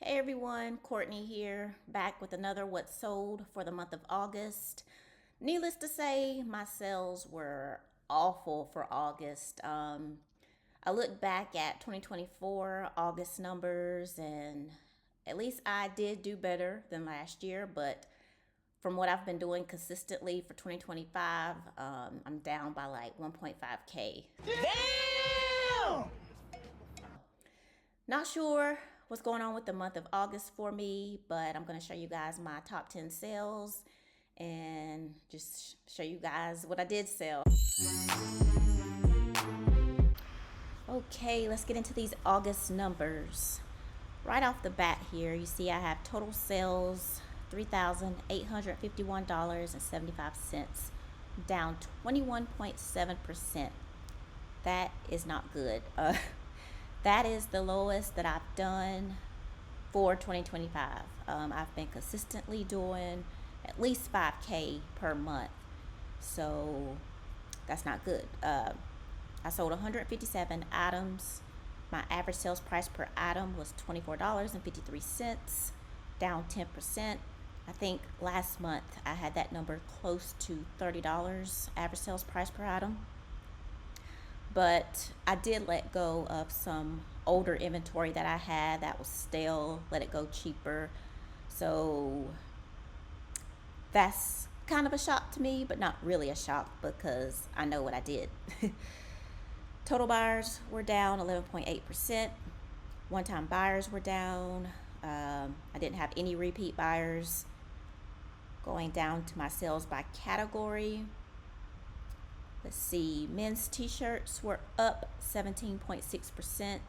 Hey everyone, Courtney here, back with another What Sold for the month of August. Needless to say, my sales were awful for August. I look back at 2024 August numbers, and at least I did do better than last year, but from what I've been doing consistently for 2025, I'm down by like 1.5K. Damn! Not sure what's going on with the month of August for me, but I'm going to show you guys my top 10 sales and just show you guys what I did sell. Okay, let's get into these August numbers. Right off the bat here, you see I have total sales $3,851.75, down 21.7%. That is not good. That is the lowest that I've done for 2025. I've been consistently doing at least 5K per month. So that's not good. I sold 157 items. My average sales price per item was $24.53, down 10%. I think last month I had that number close to $30 average sales price per item. But I did let go of some older inventory that I had that was stale, let it go cheaper. So that's kind of a shock to me, but not really a shock because I know what I did. Total buyers were down 11.8%. One time buyers were down. I didn't have any repeat buyers. Going down to my sales by category. Let's see, men's t-shirts were up 17.6%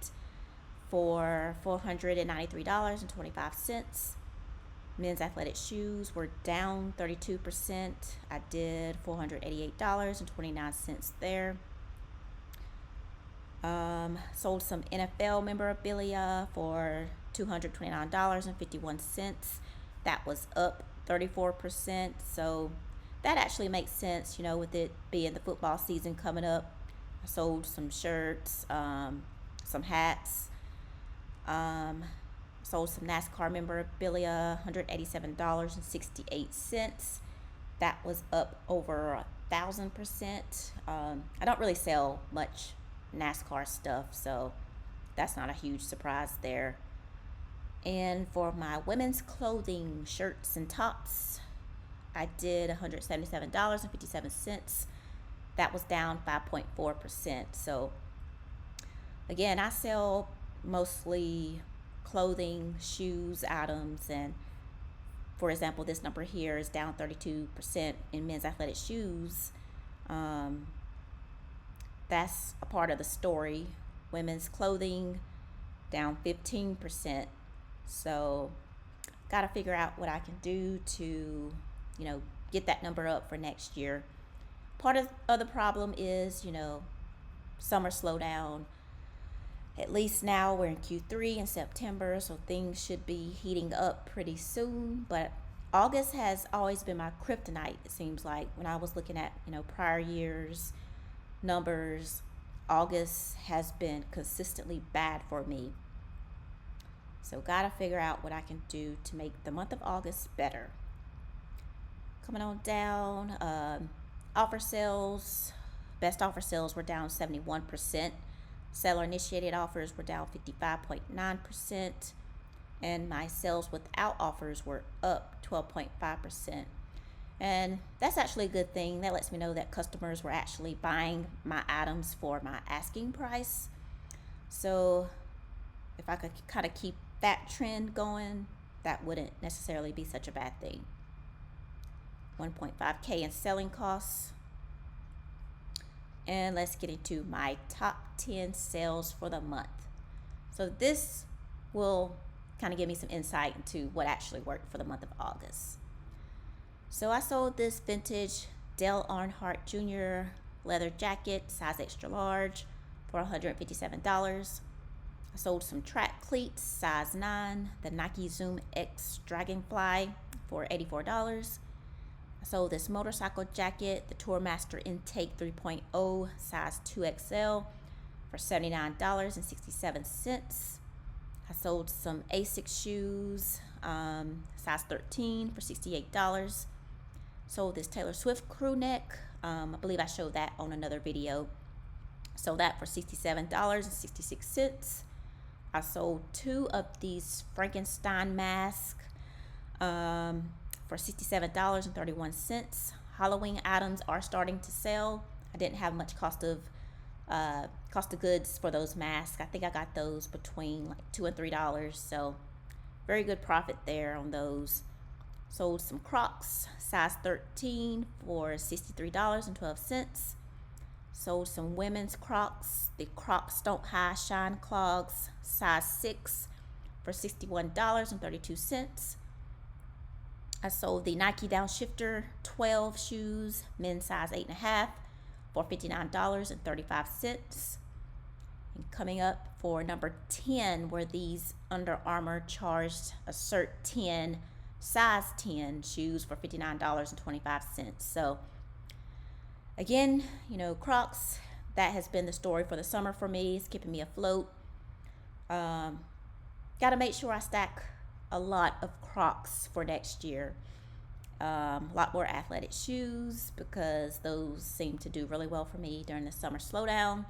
for $493.25. Men's athletic shoes were down 32%. I did $488.29 there. Sold some NFL memorabilia for $229.51. That was up 34%. So that actually makes sense, with it being the football season coming up. I sold some shirts, some hats, sold some NASCAR memorabilia, $187.68. That was up over 1,000%. I don't really sell much NASCAR stuff, so that's not a huge surprise there. And for my women's clothing, shirts and tops, I did $177.57. That was down 5.4%. So again, I sell mostly clothing, shoes, items, and for example, this number here is down 32% in men's athletic shoes. That's a part of the story. Women's clothing down 15%. So got to figure out what I can do to get that number up for next year. Part of the problem is, summer slowdown. At least now we're in Q3 in September, so things should be heating up pretty soon. But August has always been my kryptonite, it seems like. When I was looking at, prior years' numbers, August has been consistently bad for me. So gotta figure out what I can do to make the month of August better. Coming on down, offer sales, best offer sales were down 71%. Seller initiated offers were down 55.9%. And my sales without offers were up 12.5%. And that's actually a good thing. That lets me know that customers were actually buying my items for my asking price. So if I could kind of keep that trend going, that wouldn't necessarily be such a bad thing. 1.5K in selling costs. And let's get into my top 10 sales for the month. So this will kind of give me some insight into what actually worked for the month of August. So I sold this vintage Dale Earnhardt Jr. leather jacket, size extra large, for $157. I sold some track cleats, size 9, the Nike Zoom X Dragonfly, for $84. I sold this motorcycle jacket, the Tourmaster Intake 3.0, size 2XL, for $79.67. I I sold some Asics shoes, size 13 for $68. Sold this Taylor Swift crew neck. I believe I showed that on another video. Sold that for $67.66. I sold 2 of these Frankenstein masks for $67.31. Halloween items are starting to sell. I didn't have much cost of goods for those masks. I think I got those between like $2 and $3, so very good profit there on those. Sold some Crocs, size 13 for $63.12. Sold some women's Crocs, the Crocs Don't High Shine Clogs, size 6 for $61.32. I sold the Nike Downshifter 12 shoes, men's size 8.5 for $59.35. And coming up for number 10 were these Under Armour Charged Assert 10 size 10 shoes for $59.25. So again, you know, Crocs, that has been the story for the summer for me. It's keeping me afloat. Got to make sure I stack a lot of Crocs for next year. A lot more athletic shoes because those seem to do really well for me during the summer slowdown.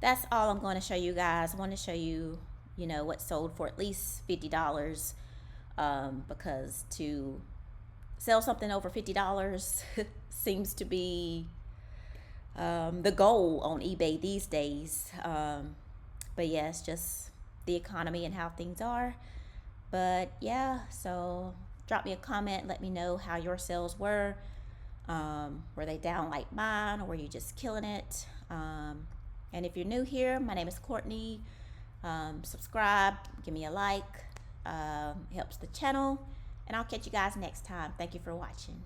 That's all I'm going to show you guys. I want to show you, you know, what sold for at least $50, because to sell something over $50 seems to be the goal on eBay these days. But yeah, it's just the economy and how things are. But yeah, so drop me a comment. Let me know how your sales were. Were they down like mine, or were you just killing it? And if you're new here, my name is Courtney. Subscribe, give me a like. It helps the channel. And I'll catch you guys next time. Thank you for watching.